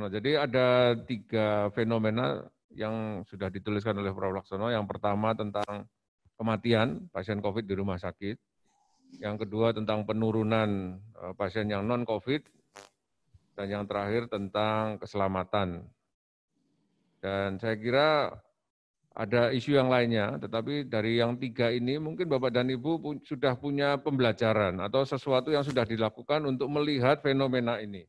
Laksono. Jadi ada 3 fenomena yang sudah dituliskan oleh Prof. Laksono. Yang pertama tentang kematian pasien COVID di rumah sakit. Yang kedua tentang penurunan pasien yang non-COVID. Dan yang terakhir tentang keselamatan. Dan saya kira ada isu yang lainnya, tetapi dari yang 3 ini mungkin Bapak dan Ibu sudah punya pembelajaran atau sesuatu yang sudah dilakukan untuk melihat fenomena ini.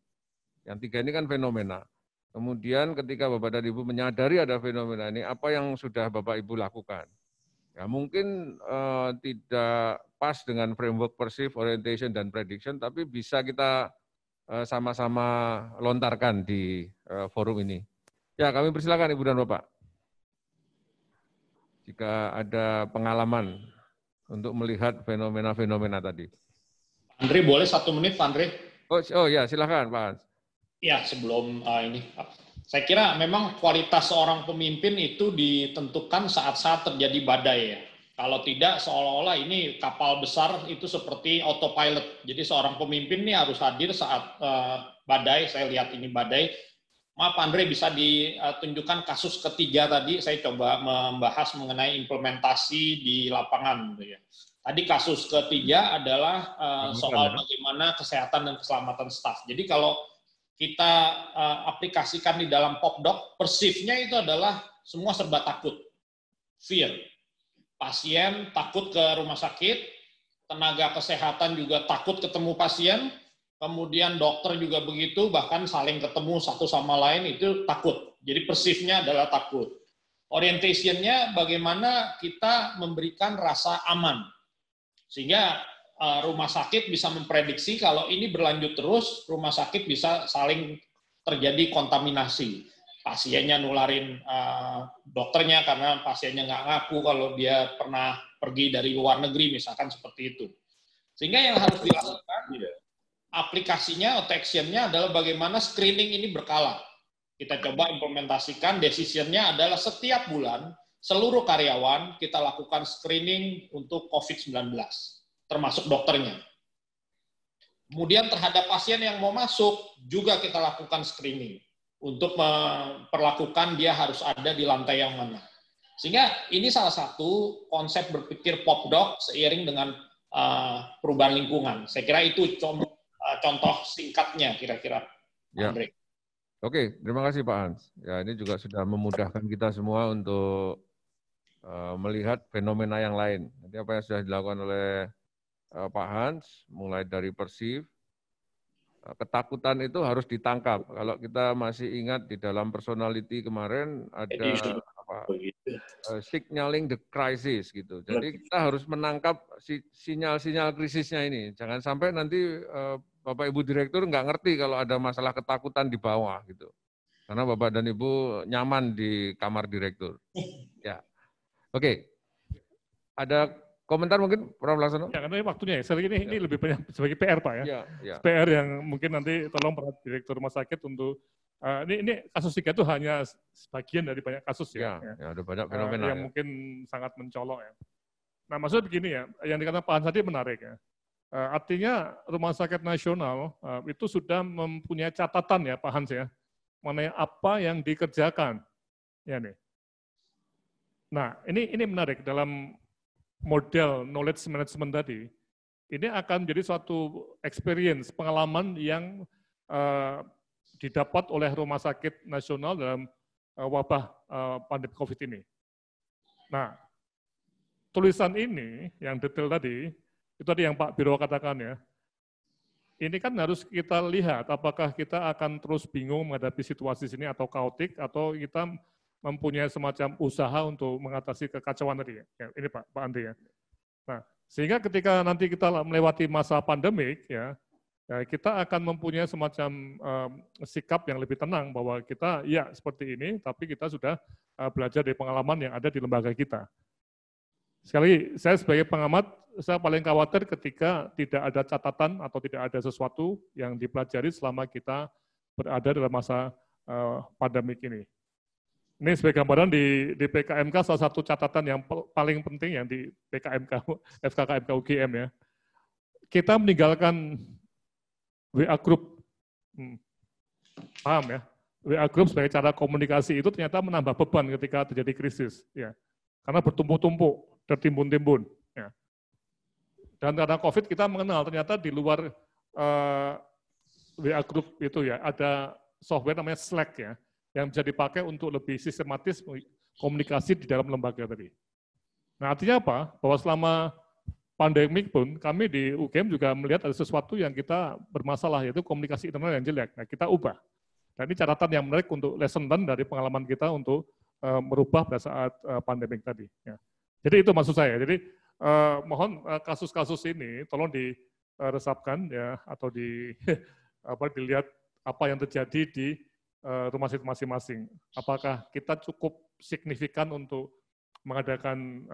Yang 3 ini kan fenomena. Kemudian ketika Bapak dan Ibu menyadari ada fenomena ini, apa yang sudah Bapak Ibu lakukan? Ya mungkin tidak pas dengan framework perceive, orientation, dan prediction, tapi bisa kita sama-sama lontarkan di forum ini. Ya, kami persilakan Ibu dan Bapak. Jika ada pengalaman untuk melihat fenomena-fenomena tadi. Andre, boleh 1 menit, Pak Andre? Oh ya, silakan Pak Hans. Ya, sebelum ini, saya kira memang kualitas seorang pemimpin itu ditentukan saat-saat terjadi badai ya. Kalau tidak, seolah-olah ini kapal besar itu seperti autopilot. Jadi seorang pemimpin ini harus hadir saat badai. Saya lihat ini badai. Maaf Andre, bisa ditunjukkan kasus ketiga tadi, saya coba membahas mengenai implementasi di lapangan. Tadi kasus ketiga adalah soal bagaimana kesehatan dan keselamatan staf. Jadi kalau kita aplikasikan di dalam POPDOC, perceive-nya itu adalah semua serba takut, fear. Pasien takut ke rumah sakit, tenaga kesehatan juga takut ketemu pasien, kemudian dokter juga begitu, bahkan saling ketemu satu sama lain itu takut. Jadi perceive-nya adalah takut. Orientation-nya bagaimana kita memberikan rasa aman. Sehingga rumah sakit bisa memprediksi kalau ini berlanjut terus, rumah sakit bisa saling terjadi kontaminasi. Pasiennya nularin dokternya karena pasiennya nggak ngaku kalau dia pernah pergi dari luar negeri, misalkan seperti itu. Sehingga yang harus dilakukan, aplikasinya atau action-nya adalah bagaimana screening ini berkala. Kita coba implementasikan, decision-nya adalah setiap bulan, seluruh karyawan kita lakukan screening untuk COVID-19, termasuk dokternya. Kemudian terhadap pasien yang mau masuk, juga kita lakukan screening. Untuk memperlakukan dia harus ada di lantai yang mana. Sehingga ini salah satu konsep berpikir POPDOC seiring dengan perubahan lingkungan. Saya kira itu contoh singkatnya kira-kira, ya. Andre. Oke, terima kasih Pak Hans. Ya, ini juga sudah memudahkan kita semua untuk melihat fenomena yang lain. Nanti apa yang sudah dilakukan oleh Pak Hans, mulai dari perceive, ketakutan itu harus ditangkap. Kalau kita masih ingat di dalam personality kemarin ada signaling the crisis gitu. Jadi kita harus menangkap sinyal-sinyal krisisnya ini. Jangan sampai nanti Bapak Ibu Direktur nggak ngerti kalau ada masalah ketakutan di bawah gitu. Karena Bapak dan Ibu nyaman di kamar direktur. Ya, oke. Ada komentar mungkin, Prof. Laksono? Ya, karena waktunya ya. Ini lebih banyak sebagai PR Pak ya. Ya. PR yang mungkin nanti tolong para direktur rumah sakit untuk ini kasus 3 itu hanya sebagian dari banyak kasus ya. Ya ada banyak fenomena yang mungkin sangat mencolok ya. Nah, maksudnya begini ya, yang dikatakan Pak Hans tadi menarik ya. Artinya Rumah Sakit Nasional itu sudah mempunyai catatan ya Pak Hans ya, mengenai apa yang dikerjakan. Ya nih. Nah, ini menarik dalam model knowledge management tadi. Ini akan menjadi suatu experience, pengalaman yang didapat oleh Rumah Sakit Nasional dalam wabah pandemi COVID ini. Nah, tulisan ini yang detail tadi, itu tadi yang Pak Biro katakan ya, ini kan harus kita lihat apakah kita akan terus bingung menghadapi situasi sini atau kaotik, atau kita mempunyai semacam usaha untuk mengatasi kekacauan tadi ya. Ini Pak Andri ya. Nah, sehingga ketika nanti kita melewati masa pandemik ya, kita akan mempunyai semacam sikap yang lebih tenang bahwa kita ya seperti ini, tapi kita sudah belajar dari pengalaman yang ada di lembaga kita. Sekali lagi, saya sebagai pengamat, saya paling khawatir ketika tidak ada catatan atau tidak ada sesuatu yang dipelajari selama kita berada dalam masa pandemik ini. Ini sebagai gambaran di PKMK salah satu catatan yang paling penting yang di PKMK, FKKMK UGM ya. Kita meninggalkan WA group, paham ya? WA Group sebagai cara komunikasi itu ternyata menambah beban ketika terjadi krisis, ya. Karena bertumpuk-tumpuk, tertimbun-timbun. Ya. Dan karena COVID kita mengenal ternyata di luar WA Group itu ya ada software namanya Slack ya, yang bisa dipakai untuk lebih sistematis komunikasi di dalam lembaga tadi. Nah artinya apa? Bahwa selama pandemik pun kami di UGM juga melihat ada sesuatu yang kita bermasalah, yaitu komunikasi internal yang jelek. Nah kita ubah. Dan ini catatan yang menarik untuk lesson learn dari pengalaman kita untuk merubah pada saat pandemik tadi. Ya. Jadi itu maksud saya. Jadi mohon kasus-kasus ini tolong diresapkan ya, atau dilihat apa yang terjadi di rumah sakit masing-masing. Apakah kita cukup signifikan untuk mengadakan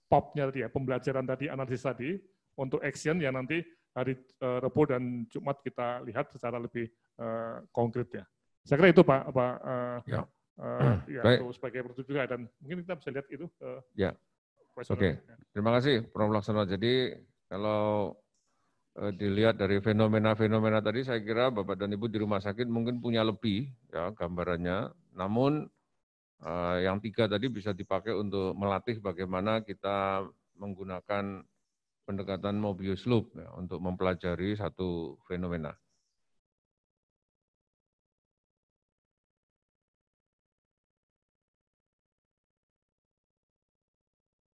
POP-nya tadi ya, pembelajaran tadi, analisis tadi, untuk action yang nanti hari Rabu dan Jumat kita lihat secara lebih konkret ya. Saya kira itu Pak ya, itu sebagai penutup juga, dan mungkin kita bisa lihat itu. Ya. Oke, terima kasih Prof. Laksono. Jadi kalau dilihat dari fenomena-fenomena tadi, saya kira Bapak dan Ibu di rumah sakit mungkin punya lebih ya gambarannya. Namun yang 3 tadi bisa dipakai untuk melatih bagaimana kita menggunakan pendekatan Mobius Loop ya, untuk mempelajari satu fenomena.